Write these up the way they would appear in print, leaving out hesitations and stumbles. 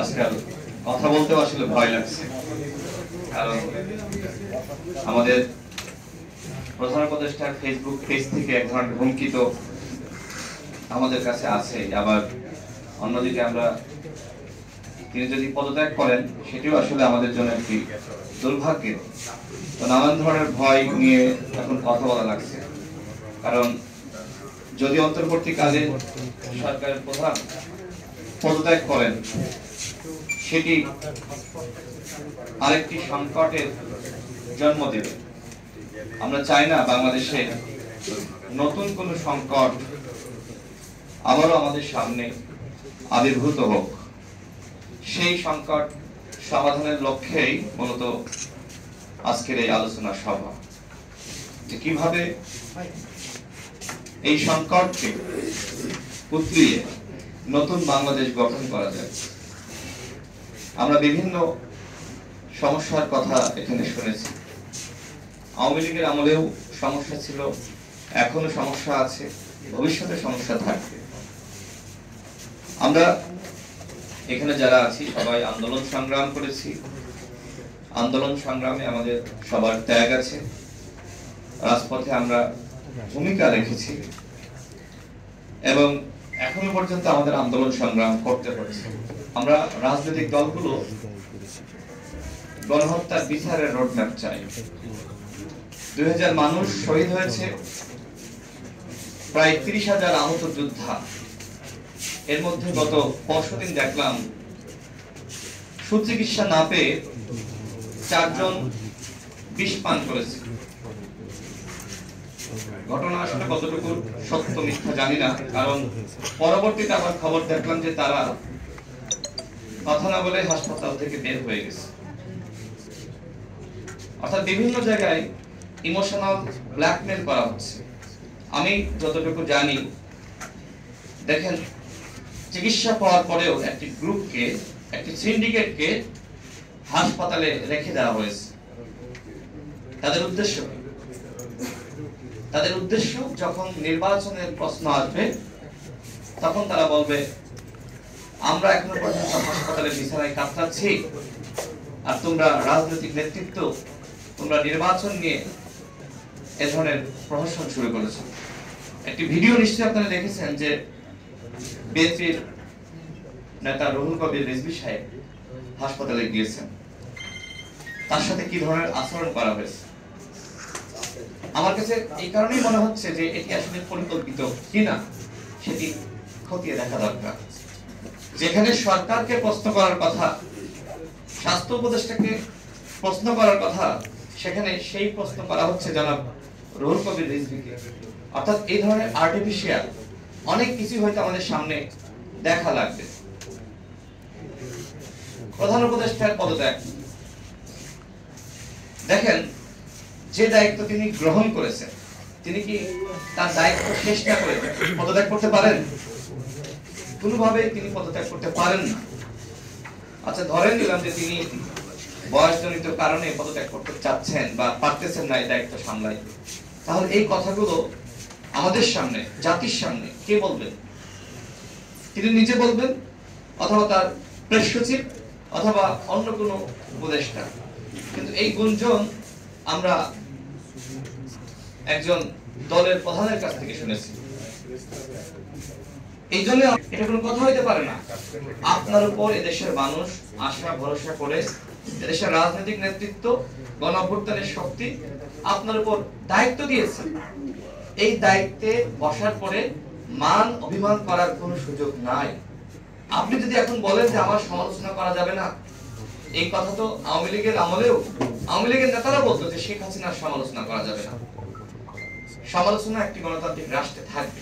আজকাল কথা বলতে আসলে ভয় লাগছে, কারণ আমাদের প্রধান উপদেষ্টার ফেসবুক পেজ থেকে এক ধরনের হুমকি তো আমাদের কাছে আছে। আবার অন্যদিকে আমরা তিনি যদি পদত্যাগ করেন সেটিও আসলে আমাদের জন্য একটি দুর্ভাগ্যের। তো নানান ধরনের ভয় নিয়ে এখন কথা বলা লাগছে, কারণ যদি অন্তর্বর্তীকালে সরকারের প্রধান পদত্যাগ করেন সেটি আরেকটি সংকটের জন্ম দেবে। আমরা চাই না বাংলাদেশে নতুন কোনো সংকট আবারও আমাদের সামনে আবির্ভূত হোক। সেই সংকট সমাধানের লক্ষ্যেই মূলত আজকের এই আলোচনা সভা, যে কিভাবে এই সংকটকে উতরিয়ে নতুন বাংলাদেশ গঠন করা যায়। আমরা বিভিন্ন সমস্যার কথা এখানে শুনেছি। আওয়ামী লীগের আমলেও সমস্যা ছিল, এখনো সমস্যা আছে, ভবিষ্যতে সমস্যা থাকবে। আমরা এখানে যারা আছি সবাই আন্দোলন সংগ্রাম করেছি। আন্দোলন সংগ্রামে আমাদের সবার ত্যাগ আছে, রাজপথে আমরা ভূমিকা রেখেছি এবং এখনো পর্যন্ত আমাদের আন্দোলন সংগ্রাম করতে হচ্ছে। আমরা রাজনৈতিক দলগুলো গণহত্যার বিচারের রোডম্যাপ চাই। 2000 মানুষ শহীদ হয়েছে, প্রায় 30,000 আহত যোদ্ধা। এর মধ্যে গত 5 দিন দেখলাম সুচিকিৎসা না পেয়ে 4 জন বিষ পান করেছে। ঘটনা আসলে কতটুকু সত্য মিথ্যা জানি না, কারণ পরবর্তীতে আবার খবর দেখলাম যে তারা কথা না বলে হাসপাতাল থেকে বের হয়ে গেছে। অর্থাৎ বিভিন্ন জায়গায় ইমোশনাল ব্ল্যাকমেল করা হচ্ছে। আমি যতটুকু জানি, দেখেন, চিকিৎসা পাওয়ার পরেও একটি গ্রুপকে, একটি সিন্ডিকেটকে হাসপাতালে রেখে দেওয়া হয়েছে। তাদের উদ্দেশ্য যখন নির্বাচনের প্রশ্ন আসবে তখন তারা বলবে, আমরা এখনো পর্যন্ত হাসপাতালে বিছানায় কাতরাচ্ছি, আর তোমরা রাজনৈতিক নেতৃত্ব, তোমরা নির্বাচন নিয়ে এ ধরনের প্রহসন শুরু করেছো। একটি ভিডিও নিশ্চয়ই আপনারা দেখেছেন যে বিএনপির নেতা রুহুল কবির রিজভী সাহেব হাসপাতালে গিয়েছেন, তার সাথে কি ধরনের আচরণ করা হয়েছে। আমার কাছে এই কারণেই মনে হচ্ছে যে এটি আসলে পরিকল্পিত কিনা সেটি খতিয়ে দেখা দরকার। যেখানে সরকারকে প্রশ্ন করার কথা, স্বাস্থ্য উপদেষ্টাকে প্রশ্ন করার কথা, সেখানে সেই প্রশ্ন করা হচ্ছে জনাব রুহুল কবির রিজভীকে। অর্থাৎ এই ধরনের আর্টিফিশিয়াল অনেক কিছু হয়তো আমাদের সামনে দেখা লাগবে। প্রধান উপদেষ্টার পদত্যাগ, দেখেন, যে দায়িত্ব তিনি গ্রহণ করেছেন, তিনি কি তার দায়িত্ব শেষ না করে পদত্যাগ করতে পারেন? কোনোভাবেই তিনি পদত্যাগ করতে পারেন না। আচ্ছা, ধরে নিলাম যে তিনি বয়সজনিত কারণে পদত্যাগ করতে চাচ্ছেন বা পারতেছেন না এই দায়িত্ব সামলাইতে, তাহলে এই কথাগুলো আমাদের সামনে, জাতির সামনে কে বলবেন? তিনি নিজে বলবেন, অথবা তার প্রেস সচিব, অথবা অন্য কোনো উপদেষ্টা। কিন্তু এই গুঞ্জন আমরা একজন দলের প্রধানের কাছ থেকে শুনেছি। এই জন্য এটা কোনো কথা হইতে পারে না। আপনার উপর এদেশের মানুষ আশা ভরসা করে, এদেশের রাজনৈতিক নেতৃত্ব, গণ অভ্যুত্থানের শক্তি আপনার উপর দায়িত্ব দিয়েছে। এই দায়িত্বে বসার পরে মান অভিমান করার কোনো সুযোগ নাই। আপনি যদি এখন বলেন যে আমার সমালোচনা করা যাবে না, এই কথা তো আওয়ামী লীগের আমলেও আওয়ামী লীগের নেতারা বলতো যে শেখ হাসিনার সমালোচনা করা যাবে না। সমালোচনা একটি গণতান্ত্রিক রাষ্ট্রে থাকবে,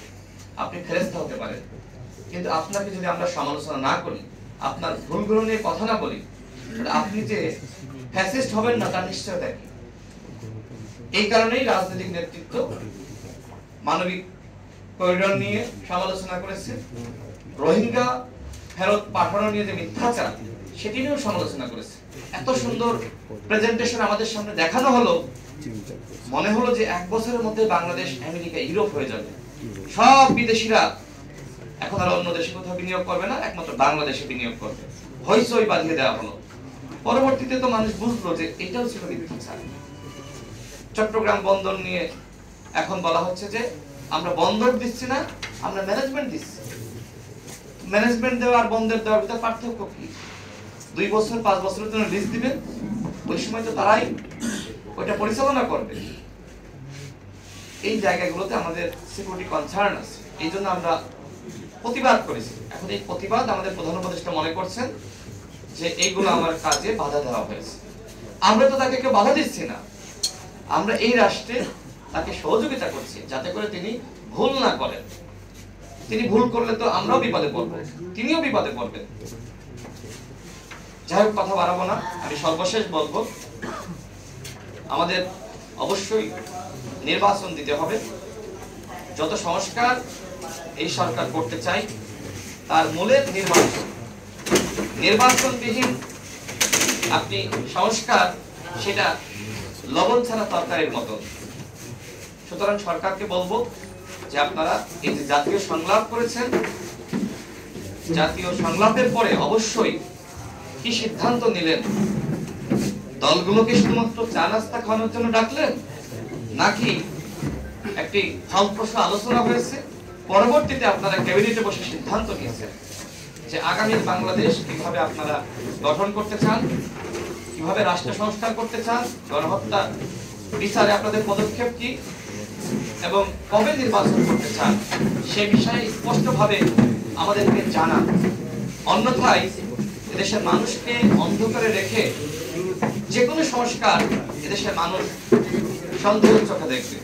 আপনি ফেরেশতা হতে পারেন, কিন্তু আপনাকে যদি আমরা সমালোচনা না করি, আপনার ভুলগুলো নিয়ে কথা না বলি, তাহলে আপনি যে ফ্যাসিস্ট হবেন না তার নিশ্চয়তা কি? এই কারণেই রাজনৈতিক নেতৃত্ব মানবিক করিডোর নিয়ে সমালোচনা করেছে, রোহিঙ্গা ফেরত পাঠানো নিয়ে যে মিথ্যাচার সেটি নিয়েও সমালোচনা করেছে। এত সুন্দর প্রেজেন্টেশন আমাদের সামনে দেখানো হলো, মনে হলো যে 1 বছরের মধ্যে বাংলাদেশ আমেরিকা ইউরোপ হয়ে যাবে। সব বিদেশিরা এখন আর অন্য দেশে কোথাও বিনিয়োগ করবে না, একমাত্র বাংলাদেশে বিনিয়োগ করবে। হইচই বাঁধিয়ে দেওয়া হলো। পরবর্তীতে তো মানুষ বুঝলো যে এটাও ছিল মিথ্যাচার। চট্টগ্রাম বন্দর নিয়ে এখন বলা হচ্ছে যে আমরা বন্দর দিচ্ছি না, আমরা ম্যানেজমেন্ট দিচ্ছি। ম্যানেজমেন্ট দেওয়া আর বন্দর দেওয়ার ভিতরে পার্থক্য কি? 2 বছর 5 বছরের জন্য লিজ দিবেন, ওই সময় তো তারাই ওইটা পরিচালনা করবে। এই জায়গাগুলোতে আমাদের সিকিউরিটি কনসার্ন আছে, এই জন্য আমরা প্রতিবাদ করেছি। এখন এই প্রতিবাদ আমাদের প্রধান উপদেষ্টা মনে করছেন যে এইগুলো আমার কাজে বাধা দেওয়া হয়েছে। আমরা তো তাকে কেউ বাধা দিচ্ছি না, আমরা এই রাষ্ট্রে তাকে সহযোগিতা করছি যাতে করে তিনি ভুল না করেন। তিনি ভুল করলে তো আমরাও বিপদে পড়ব, তিনিও বিপদে পড়বেন। যাই হোক, কথা বাড়াবো না, আমি সর্বশেষ বলবো আমাদের অবশ্যই নির্বাচন দিতে হবে। যত সংস্কার এই সরকার করতে চাই তার মূলের নির্বাচন। নির্বাচনবিহীন আপনি সংস্কার, সেটা লবণ ছাড়া তরকারির মতো। সুতরাং সরকারকে বলবো যে আপনারা এই যে জাতীয় সংলাপ করেছেন, জাতীয় সংলাপের পরে অবশ্যই কি সিদ্ধান্ত নিলেন? দলগুলোকে শুধুমাত্র চা নাস্তা খাওয়ানোর জন্য ডাকলেন, নাকি একটি ফলপ্রসূ আলোচনা হয়েছে? পরবর্তীতে আপনারা ক্যাবিনেটে বসে সিদ্ধান্ত নিয়েছেন যে আগামী বাংলাদেশ কিভাবে আপনারা গঠন করতে চান, কিভাবে রাষ্ট্র সংস্কার করতে চান, গণহত্যা বিচারে আপনাদের পদক্ষেপ কি, এবং কবে নির্বাচন করতে চান, সে বিষয়ে স্পষ্টভাবে আমাদেরকে জানান। অন্যথায় এদেশের মানুষকে অন্ধকারে রেখে যে কোনো সংস্কার এদেশের মানুষ সন্দেহের চোখে দেখবে।